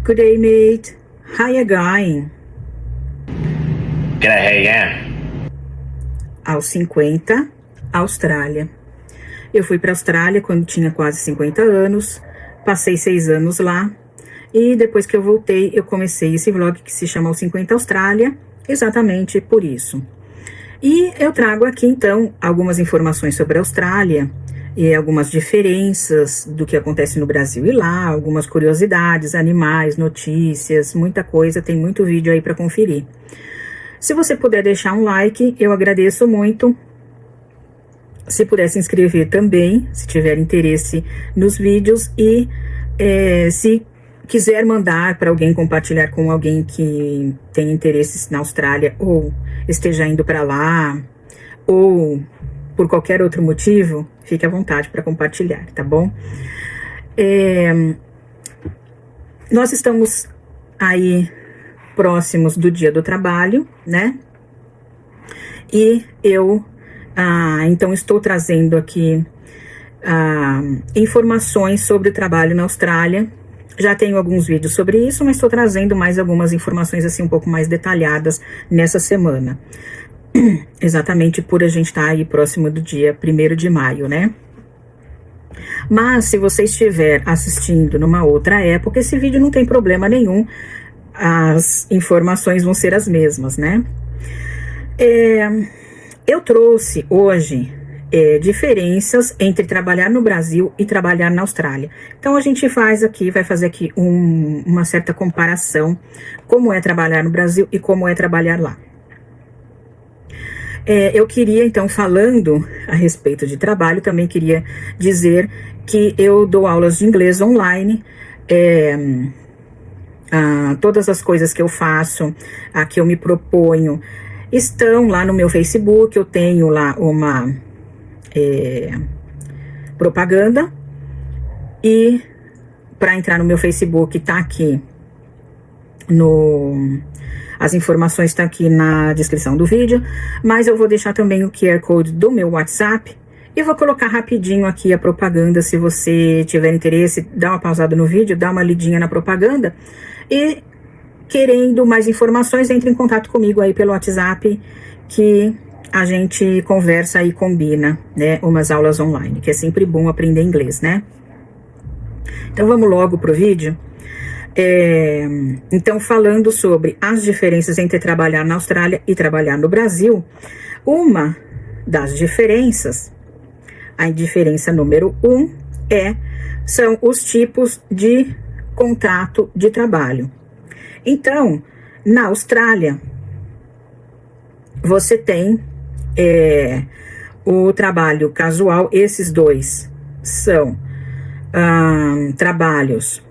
Good day, mate. How you going? G'day, how you going? Aos 50, Austrália. Eu fui para a Austrália quando tinha quase 50 anos, passei 6 anos lá, e depois que eu voltei, eu comecei esse vlog que se chama Aos 50 Austrália, exatamente por isso. E eu trago aqui, então, algumas informações sobre a Austrália, e algumas diferenças do que acontece no Brasil e lá, algumas curiosidades, animais, notícias, muita coisa, tem muito vídeo aí para conferir. Se você puder deixar um like, eu agradeço muito. Se puder se inscrever também, se tiver interesse nos vídeos, e se quiser mandar para alguém, compartilhar com alguém que tem interesses na Austrália ou esteja indo para lá, ou por qualquer outro motivo, fique à vontade para compartilhar, tá bom? Nós estamos aí próximos do Dia do Trabalho, né? E eu, então, estou trazendo aqui informações sobre o trabalho na Austrália. Já tenho alguns vídeos sobre isso, mas estou trazendo mais algumas informações assim um pouco mais detalhadas nessa semana. Exatamente por a gente estar aí próximo do dia 1º de maio, né? Mas se você estiver assistindo numa outra época, esse vídeo não tem problema nenhum. As informações vão ser as mesmas, né? Eu trouxe hoje diferenças entre trabalhar no Brasil e trabalhar na Austrália. Então a gente vai fazer aqui uma certa comparação, como é trabalhar no Brasil e como é trabalhar lá. Eu queria, então, falando a respeito de trabalho, também queria dizer que eu dou aulas de inglês online. Todas as coisas que eu faço, a que eu me proponho, estão lá no meu Facebook. Eu tenho lá uma propaganda, e para entrar no meu Facebook tá aqui as informações estão aqui na descrição do vídeo, mas eu vou deixar também o QR Code do meu WhatsApp e vou colocar rapidinho aqui a propaganda. Se você tiver interesse, dá uma pausada no vídeo, dá uma lidinha na propaganda, e querendo mais informações, entre em contato comigo aí pelo WhatsApp, que a gente conversa e combina, né, umas aulas online, que é sempre bom aprender inglês, né? Então vamos logo pro vídeo. Então, falando sobre as diferenças entre trabalhar na Austrália e trabalhar no Brasil, uma das diferenças, a diferença número 1, são os tipos de contrato de trabalho. Então, na Austrália, você tem o trabalho casual. Esses dois são trabalhos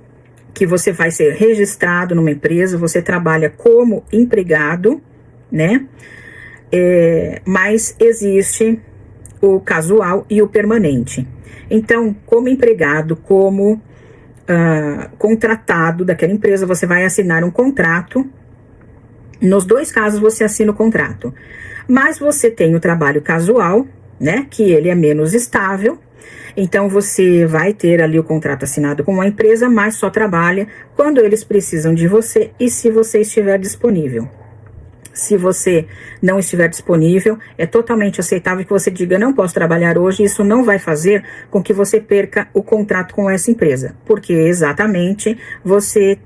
que você vai ser registrado numa empresa, você trabalha como empregado, né? Mas existe o casual e o permanente. Então, como empregado, como contratado daquela empresa, você vai assinar um contrato. Nos dois casos, você assina o contrato. Mas você tem o trabalho casual, né? Que ele é menos estável. Então, você vai ter ali o contrato assinado com uma empresa, mas só trabalha quando eles precisam de você e se você estiver disponível. Se você não estiver disponível, é totalmente aceitável que você diga: não posso trabalhar hoje. Isso não vai fazer com que você perca o contrato com essa empresa, porque exatamente você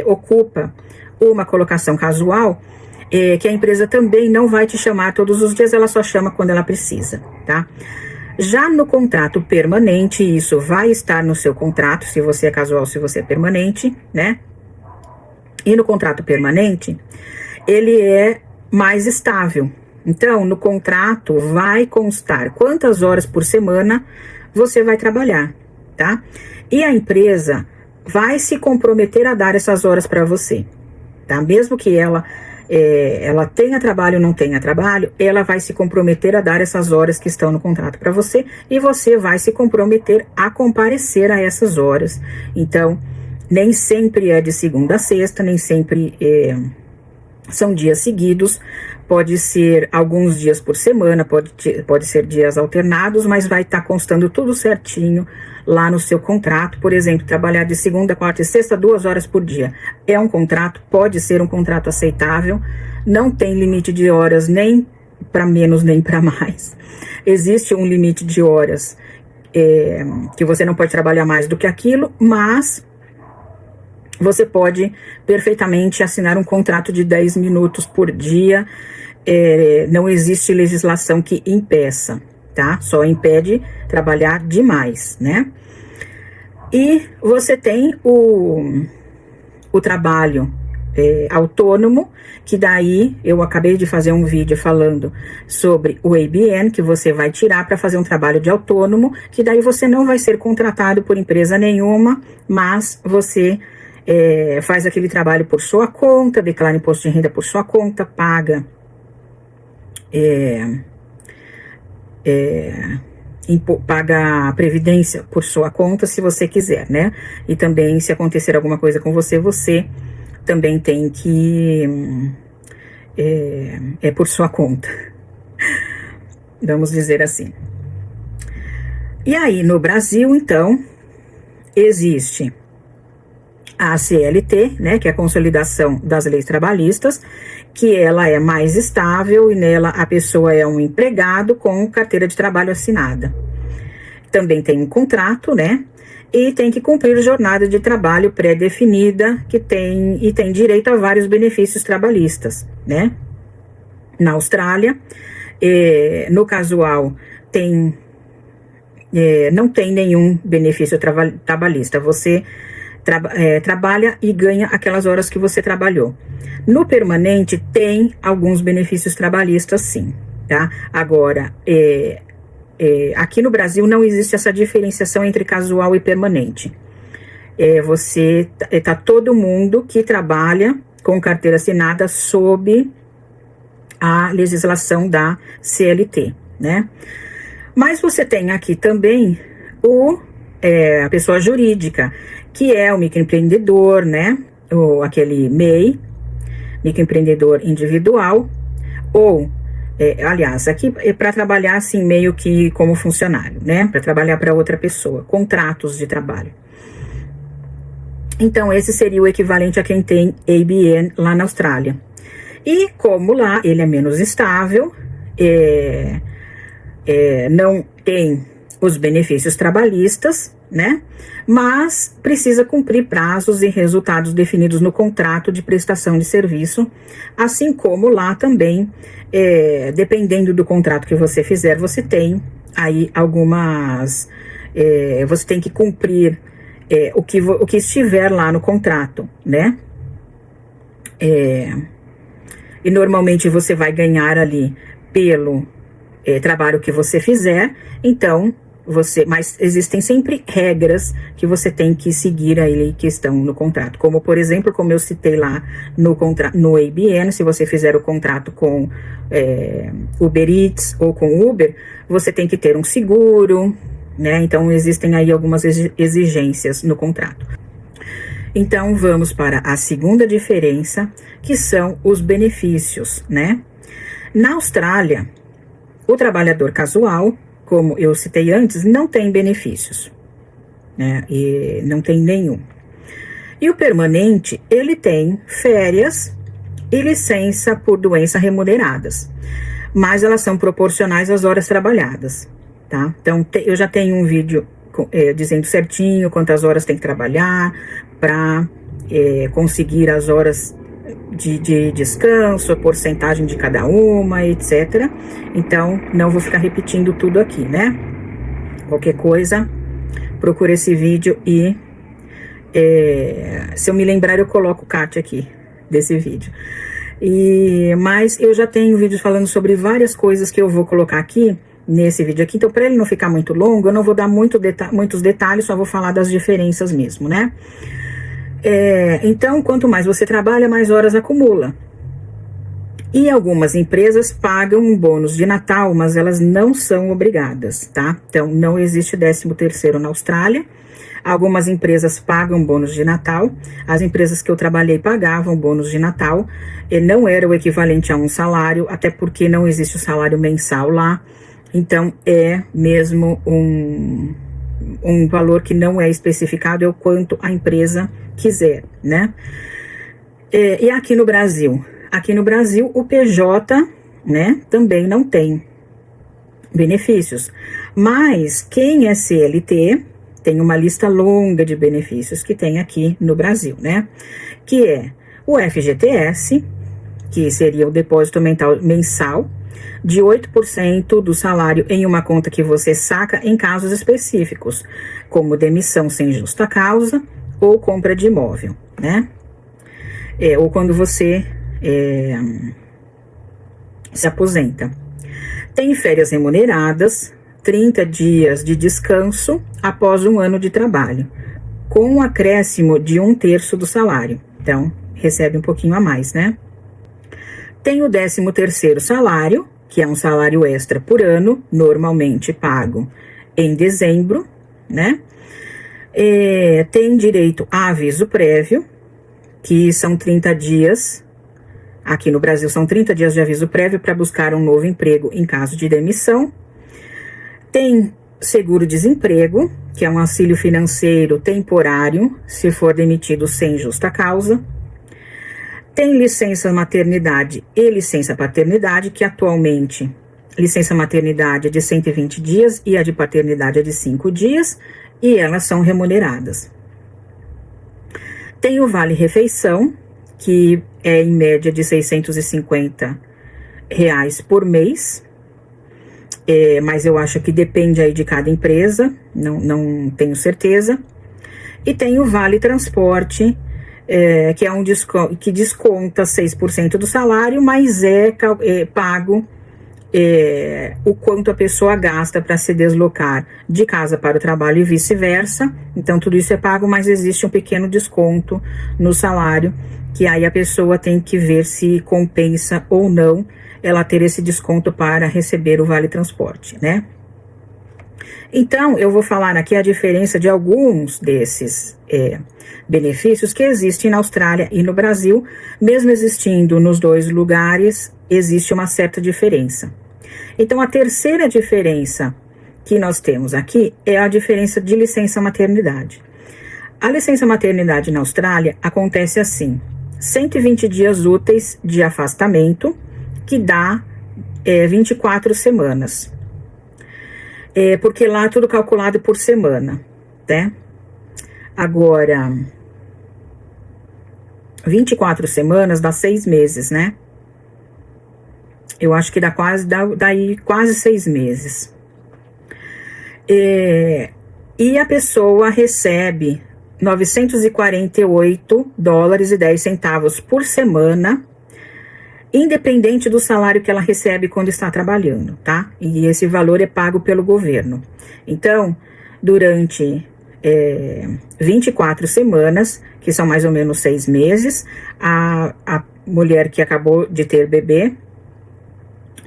ocupa uma colocação casual, que a empresa também não vai te chamar todos os dias, ela só chama quando ela precisa, tá? Já no contrato permanente, isso vai estar no seu contrato, se você é casual, se você é permanente, né? E no contrato permanente, ele é mais estável. Então, no contrato vai constar quantas horas por semana você vai trabalhar, tá? E a empresa vai se comprometer a dar essas horas para você, tá? Mesmo que ela tenha trabalho ou não tenha trabalho, ela vai se comprometer a dar essas horas que estão no contrato para você, e você vai se comprometer a comparecer a essas horas. Então, nem sempre é de segunda a sexta, nem sempre são dias seguidos, pode ser alguns dias por semana, pode ser dias alternados, mas vai estar constando tudo certinho lá no seu contrato. Por exemplo, trabalhar de segunda, quarta e sexta, 2 horas por dia. É um contrato, pode ser um contrato aceitável, não tem limite de horas nem para menos nem para mais. Existe um limite de horas que você não pode trabalhar mais do que aquilo, mas você pode perfeitamente assinar um contrato de 10 minutos por dia. Não existe legislação que impeça, tá? Só impede trabalhar demais, né? E você tem o trabalho autônomo, que daí eu acabei de fazer um vídeo falando sobre o ABN, que você vai tirar para fazer um trabalho de autônomo, que daí você não vai ser contratado por empresa nenhuma, mas você faz aquele trabalho por sua conta, declara imposto de renda por sua conta, paga paga a previdência por sua conta, se você quiser, né? E também, se acontecer alguma coisa com você, você também tem que por sua conta, vamos dizer assim. E aí, no Brasil, então, existe a CLT, né, que é a Consolidação das Leis Trabalhistas, que ela é mais estável e nela a pessoa é um empregado com carteira de trabalho assinada. Também tem um contrato, né, e tem que cumprir jornada de trabalho pré-definida, que tem direito a vários benefícios trabalhistas, né. Na Austrália, no casual, não tem nenhum benefício trabalhista. Você trabalha e ganha aquelas horas que você trabalhou. No permanente, tem alguns benefícios trabalhistas, sim, tá? Agora, aqui no Brasil não existe essa diferenciação entre casual e permanente. Tá todo mundo que trabalha com carteira assinada sob a legislação da CLT, né? Mas você tem aqui também a pessoa jurídica, que é o microempreendedor, né? Aquele MEI, microempreendedor individual, ou, aliás, aqui é para trabalhar assim meio que como funcionário, né? Para trabalhar para outra pessoa, contratos de trabalho. Então, esse seria o equivalente a quem tem ABN lá na Austrália. E como lá ele é menos estável, não tem os benefícios trabalhistas, né? Mas precisa cumprir prazos e resultados definidos no contrato de prestação de serviço, assim como lá também, dependendo do contrato que você fizer, você tem aí algumas, você tem que cumprir o que estiver lá no contrato, né? E normalmente você vai ganhar ali pelo trabalho que você fizer, então mas existem sempre regras que você tem que seguir aí que estão no contrato, como por exemplo, como eu citei lá no ABN, se você fizer o contrato com Uber Eats ou com Uber, você tem que ter um seguro, né? Então existem aí algumas exigências no contrato. Então vamos para a segunda diferença, que são os benefícios, né? Na Austrália, o trabalhador casual, como eu citei antes, não tem benefícios, né? E não tem nenhum. E o permanente, ele tem férias e licença por doença remuneradas, mas elas são proporcionais às horas trabalhadas, tá? Então, eu já tenho um vídeo dizendo certinho quantas horas tem que trabalhar para conseguir as horas de descanso, a porcentagem de cada uma, etc. Então, não vou ficar repetindo tudo aqui, né? Qualquer coisa, procure esse vídeo e se eu me lembrar, eu coloco o card aqui desse vídeo. Mas eu já tenho vídeos falando sobre várias coisas que eu vou colocar aqui nesse vídeo aqui. Então, para ele não ficar muito longo, eu não vou dar muitos detalhes, só vou falar das diferenças mesmo, né? Então, quanto mais você trabalha, mais horas acumula. E algumas empresas pagam um bônus de Natal, mas elas não são obrigadas, tá? Então, não existe 13º na Austrália. Algumas empresas pagam bônus de Natal. As empresas que eu trabalhei pagavam bônus de Natal. E não era o equivalente a um salário, até porque não existe o salário mensal lá. Então, é mesmo um valor que não é especificado, é o quanto a empresa quiser, né? E aqui no Brasil? Aqui no Brasil, o PJ, né, também não tem benefícios. Mas quem é CLT tem uma lista longa de benefícios que tem aqui no Brasil, né? Que é o FGTS, que seria o depósito mensal de 8% do salário em uma conta que você saca em casos específicos, como demissão sem justa causa ou compra de imóvel, né? Ou quando você se aposenta. Tem férias remuneradas, 30 dias de descanso após um ano de trabalho, com um acréscimo de 1/3 do salário. Então, recebe um pouquinho a mais, né? Tem o 13º salário, que é um salário extra por ano, normalmente pago em dezembro, né? Tem direito a aviso prévio, que são 30 dias, aqui no Brasil são 30 dias de aviso prévio para buscar um novo emprego em caso de demissão. Tem seguro-desemprego, que é um auxílio financeiro temporário, se for demitido sem justa causa. Tem licença maternidade e licença paternidade, que atualmente licença maternidade é de 120 dias e a de paternidade é de 5 dias, e elas são remuneradas. Tem o Vale Refeição, que é em média de R$650 por mês, mas eu acho que depende aí de cada empresa, não tenho certeza. E tem o Vale Transporte, que é um desconto, que desconta 6% do salário, mas é pago o quanto a pessoa gasta para se deslocar de casa para o trabalho e vice-versa. Então tudo isso é pago, mas existe um pequeno desconto no salário, que aí a pessoa tem que ver se compensa ou não ela ter esse desconto para receber o Vale Transporte, né? Então, eu vou falar aqui a diferença de alguns desses benefícios que existem na Austrália e no Brasil. Mesmo existindo nos dois lugares, existe uma certa diferença. Então, a terceira diferença que nós temos aqui é a diferença de licença maternidade. A licença maternidade na Austrália acontece assim: 120 dias úteis de afastamento, que dá 24 semanas. Porque lá é tudo calculado por semana, né? Agora, 24 semanas dá 6 meses, né? Eu acho que dá quase 6 meses. E a pessoa recebe $948,10 por semana, independente do salário que ela recebe quando está trabalhando, tá? E esse valor é pago pelo governo. Então, durante 24 semanas, que são mais ou menos 6 meses, a mulher que acabou de ter bebê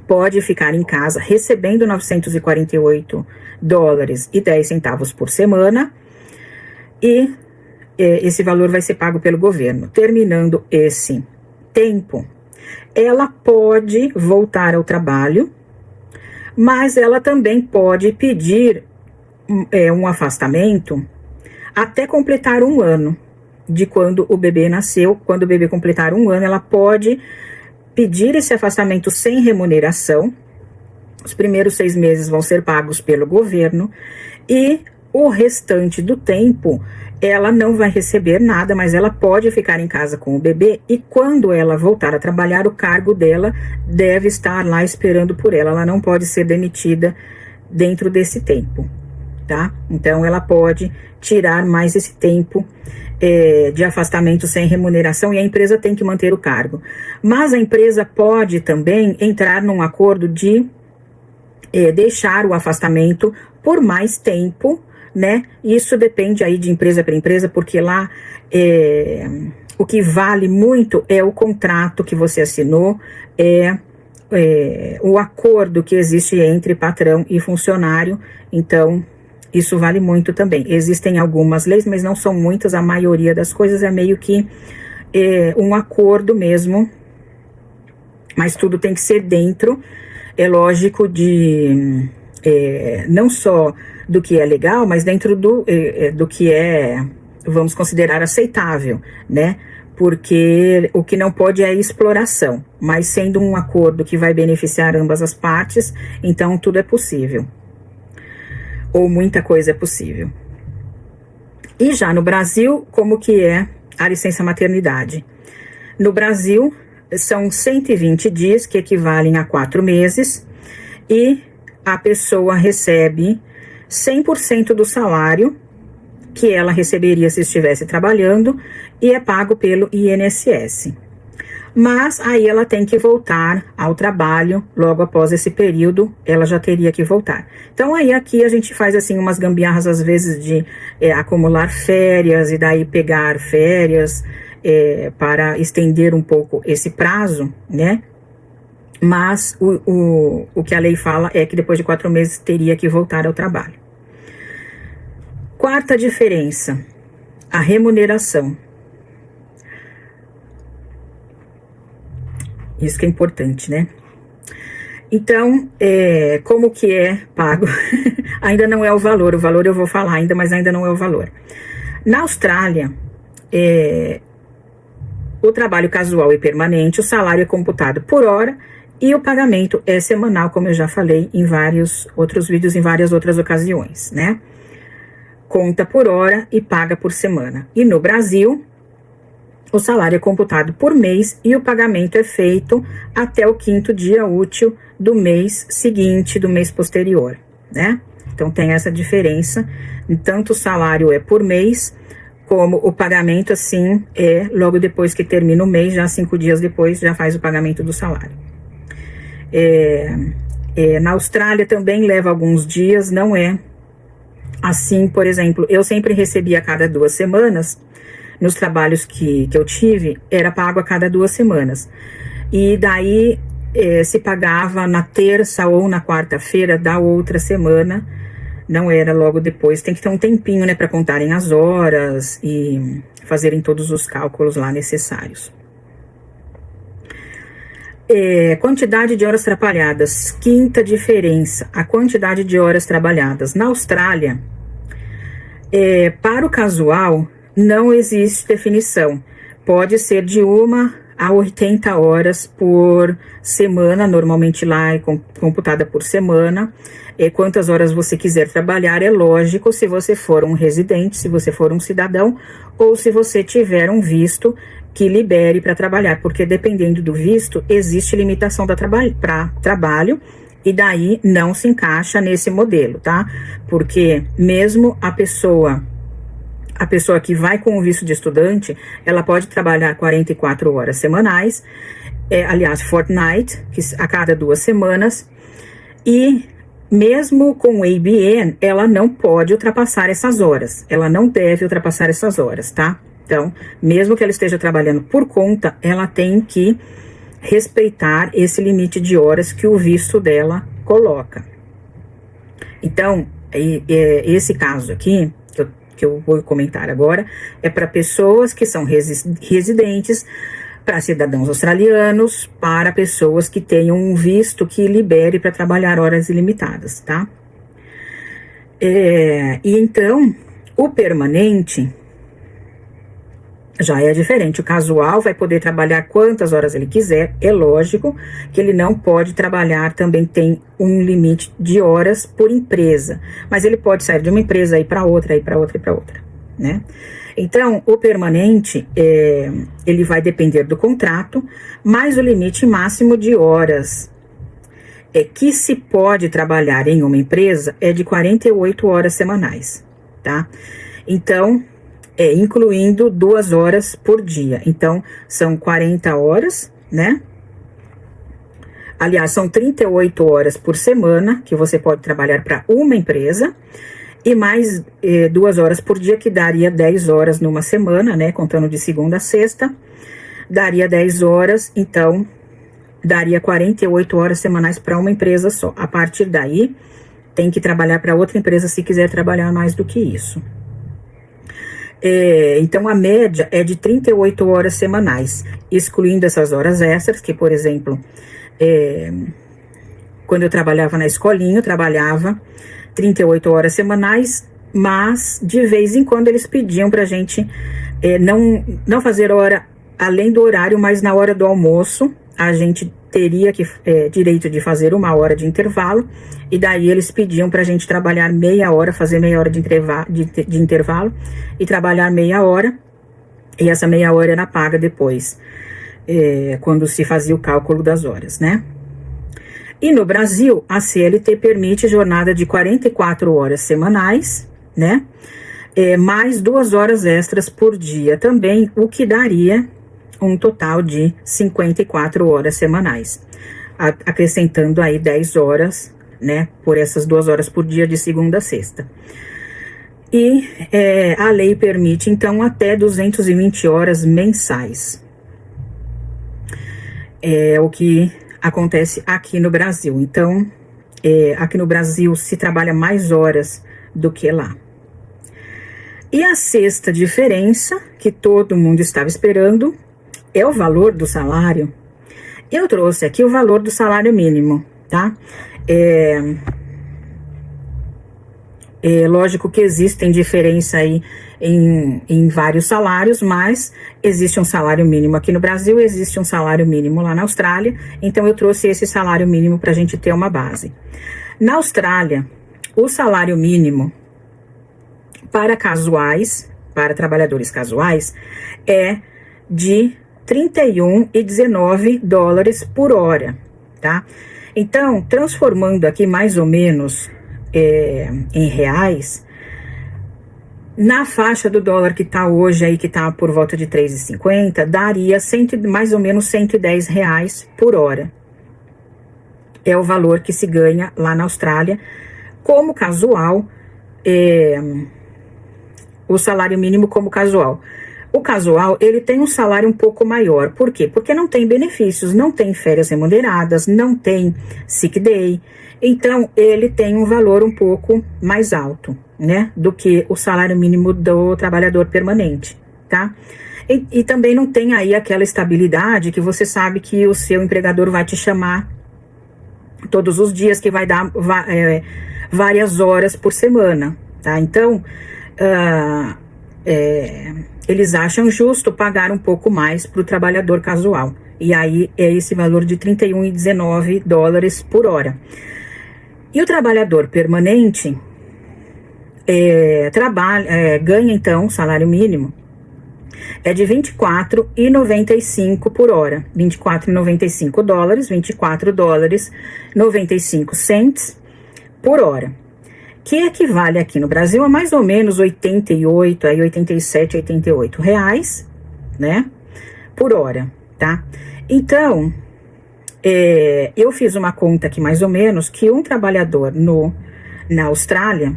pode ficar em casa recebendo $948,10 por semana, e esse valor vai ser pago pelo governo. Terminando esse tempo, ela pode voltar ao trabalho, mas ela também pode pedir um afastamento até completar 1 ano de quando o bebê nasceu. Quando o bebê completar 1 ano, ela pode pedir esse afastamento sem remuneração. Os primeiros 6 meses vão ser pagos pelo governo, e o restante do tempo ela não vai receber nada, mas ela pode ficar em casa com o bebê, e quando ela voltar a trabalhar, o cargo dela deve estar lá esperando por ela. Ela não pode ser demitida dentro desse tempo, tá? Então, ela pode tirar mais esse tempo de afastamento sem remuneração, e a empresa tem que manter o cargo. Mas a empresa pode também entrar num acordo de deixar o afastamento por mais tempo, né? Isso depende aí de empresa para empresa, porque lá o que vale muito é o contrato que você assinou, o acordo que existe entre patrão e funcionário. Então, isso vale muito também. Existem algumas leis, mas não são muitas. A maioria das coisas é meio que um acordo mesmo, mas tudo tem que ser dentro, é lógico, não só do que é legal, mas dentro do que é, vamos considerar, aceitável, né? Porque o que não pode é exploração, mas sendo um acordo que vai beneficiar ambas as partes, então tudo é possível. Ou muita coisa é possível. E já no Brasil, como que é a licença maternidade? No Brasil, são 120 dias, que equivalem a 4 meses, e a pessoa recebe 100% do salário que ela receberia se estivesse trabalhando, e é pago pelo INSS. Mas aí ela tem que voltar ao trabalho, logo após esse período, ela já teria que voltar. Então aí aqui a gente faz assim umas gambiarras às vezes de acumular férias e daí pegar férias para estender um pouco esse prazo, né? Mas o que a lei fala é que depois de 4 meses teria que voltar ao trabalho. Quarta diferença, a remuneração. Isso que é importante, né? Então, como que é pago? Ainda não é o valor eu vou falar ainda, mas ainda não é o valor. Na Austrália, o trabalho casual e permanente, o salário é computado por hora e o pagamento é semanal, como eu já falei em vários outros vídeos, em várias outras ocasiões, né? Conta por hora e paga por semana. E no Brasil, o salário é computado por mês e o pagamento é feito até o 5º dia útil do mês seguinte, do mês posterior, né? Então tem essa diferença, tanto o salário é por mês, como o pagamento, assim, é logo depois que termina o mês, já 5 dias depois, já faz o pagamento do salário. Na Austrália também leva alguns dias, não é assim, por exemplo, eu sempre recebia a cada 2 semanas, nos trabalhos que eu tive, era pago a cada 2 semanas. E daí se pagava na terça ou na quarta-feira da outra semana, não era logo depois. Tem que ter um tempinho, né, para contarem as horas e fazerem todos os cálculos lá necessários. Quantidade de horas trabalhadas. Quinta diferença, a quantidade de horas trabalhadas. Na Austrália, para o casual, não existe definição. Pode ser de 1 a 80 horas por semana, normalmente lá é computada por semana. Quantas horas você quiser trabalhar, é lógico, se você for um residente, se você for um cidadão, ou se você tiver um visto que libere para trabalhar, porque dependendo do visto, existe limitação para trabalho, e daí não se encaixa nesse modelo, tá? Porque mesmo a pessoa que vai com o visto de estudante, ela pode trabalhar 44 horas semanais, aliás, fortnight, que a cada 2 semanas, e mesmo com o ABN, ela não pode ultrapassar essas horas, ela não deve ultrapassar essas horas, tá? Então, mesmo que ela esteja trabalhando por conta, ela tem que respeitar esse limite de horas que o visto dela coloca. Então, esse caso aqui, que eu vou comentar agora, é para pessoas que são residentes, para cidadãos australianos, para pessoas que tenham um visto que libere para trabalhar horas ilimitadas, tá? E então, o permanente já é diferente. O casual vai poder trabalhar quantas horas ele quiser. É lógico que ele não pode trabalhar, também tem um limite de horas por empresa, mas ele pode sair de uma empresa e ir para outra, né? Então, o permanente, ele vai depender do contrato, mas o limite máximo de horas que se pode trabalhar em uma empresa é de 48 horas semanais, tá? Então, incluindo 2 horas por dia. Então, são 40 horas, né? Aliás, são 38 horas por semana que você pode trabalhar para uma empresa, e mais 2 horas por dia, que daria 10 horas numa semana, né? Contando de segunda a sexta, daria 10 horas, então daria 48 horas semanais para uma empresa só. A partir daí, tem que trabalhar para outra empresa se quiser trabalhar mais do que isso. Então, a média é de 38 horas semanais, excluindo essas horas extras, que, por exemplo, Quando eu trabalhava na escolinha, eu trabalhava 38 horas semanais, mas de vez em quando eles pediam pra gente não fazer hora além do horário, mas na hora do almoço a gente teria direito de fazer 1 hora de intervalo, e daí eles pediam pra gente trabalhar meia hora, fazer meia hora de intervalo e trabalhar meia hora, e essa meia hora era paga depois, quando se fazia o cálculo das horas, né? E no Brasil, a CLT permite jornada de 44 horas semanais, né? Mais 2 horas extras por dia também, o que daria um total de 54 horas semanais, acrescentando aí 10 horas, né? Por essas 2 horas por dia de segunda a sexta. E a lei permite, então, até 220 horas mensais. É o que acontece aqui no Brasil. Então, aqui no Brasil se trabalha mais horas do que lá. E a sexta diferença, que todo mundo estava esperando, é o valor do salário. Eu trouxe aqui o valor do salário mínimo, tá? Lógico que existem diferença aí em vários salários, mas existe um salário mínimo aqui no Brasil, existe um salário mínimo lá na Austrália, então eu trouxe esse salário mínimo para a gente ter uma base. Na Austrália, o salário mínimo para trabalhadores casuais, é de 31,19 dólares por hora, tá? Então, transformando aqui mais ou menos em reais, na faixa do dólar que tá hoje aí, que tá por volta de 3,50, daria mais ou menos 110 reais por hora. É o valor que se ganha lá na Austrália. Como casual, o salário mínimo como casual. O casual, ele tem um salário um pouco maior. Por quê? Porque não tem benefícios, não tem férias remuneradas, não tem sick day. Então, ele tem um valor um pouco mais alto, né? Do que o salário mínimo do trabalhador permanente, tá? E também não tem aí aquela estabilidade que você sabe que o seu empregador vai te chamar todos os dias, que vai dar várias horas por semana, tá? Então, eles acham justo pagar um pouco mais para o trabalhador casual. E aí é esse valor de 31,19 dólares por hora. E o trabalhador permanente ganha, então, salário mínimo de 24,95 por hora. 24,95 dólares, 24 dólares 95 cents por hora. Que equivale aqui no Brasil a mais ou menos 88, 87, 88 reais, né? Por hora, tá? Então, eu fiz uma conta aqui mais ou menos que um trabalhador na Austrália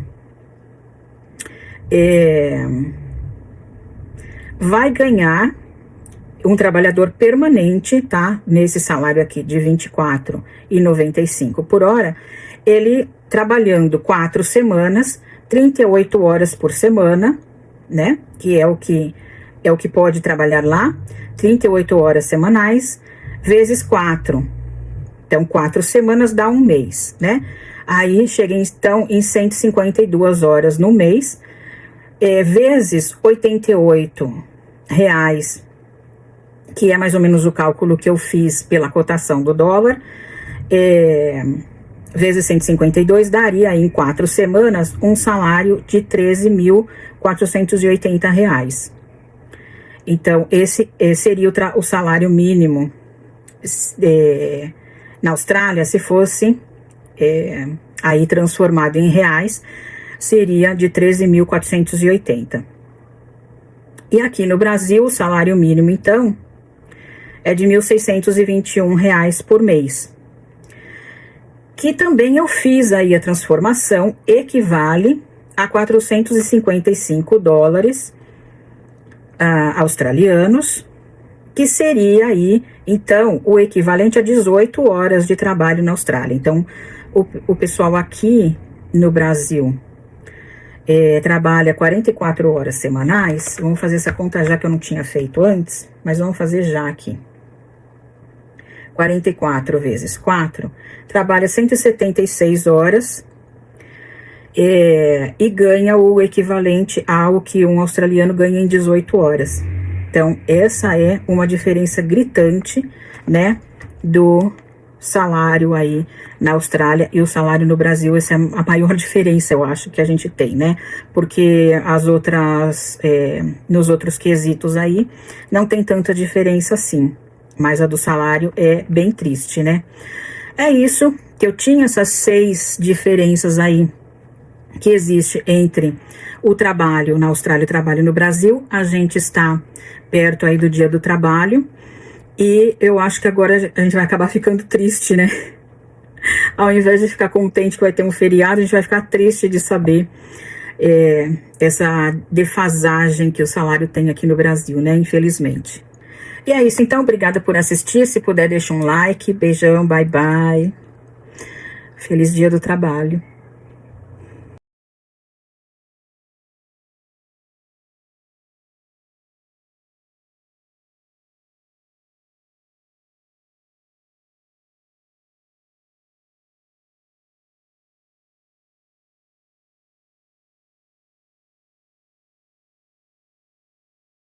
vai ganhar, um trabalhador permanente, tá? Nesse salário aqui de 24,95 por hora, ele trabalhando 4 semanas, 38 horas por semana, né? Que é o que pode trabalhar lá, 38 horas semanais, vezes 4. Então, 4 semanas dá um mês, né? Aí chega então em 152 horas no mês, vezes 88 reais, que é mais ou menos o cálculo que eu fiz pela cotação do dólar, vezes 152, daria aí em 4 semanas um salário de 13.480 reais. Então, esse seria o salário mínimo na Austrália. Se fosse aí transformado em reais, seria de 13.480. E aqui no Brasil, o salário mínimo, então, é de 1.621 reais por mês. Que também eu fiz aí a transformação, equivale a 455 dólares australianos, que seria aí, então, o equivalente a 18 horas de trabalho na Austrália. Então, o pessoal aqui no Brasil trabalha 44 horas semanais. Vamos fazer essa conta já que eu não tinha feito antes, mas vamos fazer já aqui. 44 vezes 4, trabalha 176 horas e ganha o equivalente ao que um australiano ganha em 18 horas. Então, essa é uma diferença gritante, né, do salário aí na Austrália e o salário no Brasil. Essa é a maior diferença, eu acho, que a gente tem, né? Porque as outras, nos outros quesitos aí, não tem tanta diferença assim. Mas a do salário é bem triste, né? É isso, que eu tinha essas 6 diferenças aí que existe entre o trabalho na Austrália e o trabalho no Brasil. A gente está perto aí do Dia do Trabalho. E eu acho que agora a gente vai acabar ficando triste, né? Ao invés de ficar contente que vai ter um feriado, a gente vai ficar triste de saber essa defasagem que o salário tem aqui no Brasil, né? Infelizmente. E é isso, então, obrigada por assistir. Se puder, deixa um like. Beijão, bye bye. Feliz Dia do Trabalho.